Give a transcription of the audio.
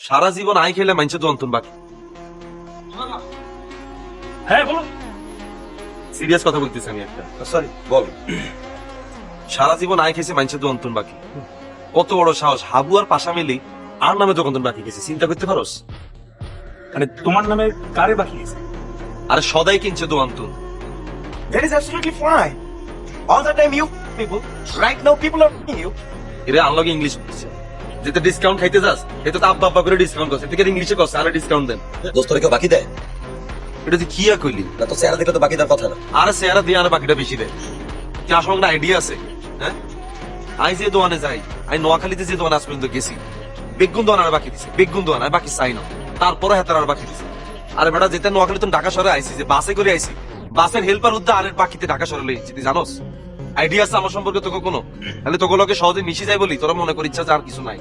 সারা জীবন I খেলে মাইনছে তো wonton বাকি। হ্যাঁ বলো। সিরিয়াস কথা বলতেছি আমি একটা। Sorry ball. Sara Jibon I খেয়েছে মাইনছে তো অন্তন বাকি। কত বড় সাহস, হাবু আর পাশা মিলি আর নামে দোকান বাকি গেছে, চিন্তা করতে পারোস? মানে তোমার নামে কারে বাকি আছে? আরে সদাই কিনছে তো wonton. That is absolutely fine. All the time you people, right now people are paying you. এরে আনলগে ইংলিশ বলছে, যেতে ডিসকাউন্ট খাইতে যাস এটা তো আব্বা আব্বা করে ডিসকাউন্ট করছে, থেকে ইংলিশে করছে আরে ডিসকাউন্ট দেন। দোস্তরে কেউ বাকি দেয় এটা তুই কি আর কইলি? না? তো চেহারা দেখলে তো বাকি দেওয়ার কথা না। আরে চেহারা দিয়ে আর বাকিটা বেশি দেয়। কি আসলে একটা আইডিয়া আছে? হ্যাঁ, আই যে দোকানে যাই, আই নোয়াখালীতে যে দোকানে আজ পর্যন্ত গেছি, বেগুন দোকান আর বাকি দিছে, বেগুন দোকান আর বাকি চাই না, তারপরে হাতার আর বাকি দিছে। আরে বেটা যেতে নোয়াখালী তুমি ঢাকা শহরে আইছি, যে বাসে করে আইছি, বাসের হেল্পার উদ্দা আর বাকিতে ঢাকা শহরে লইছি, তুই জানোস? আইডিয়া আছে আমার সম্পর্কে তোকে কোনো? তাহলে তোগুলোকে সহজে মিশে যায় বলি তোরা মনে করি ইচ্ছা যে আর কিছু নাই।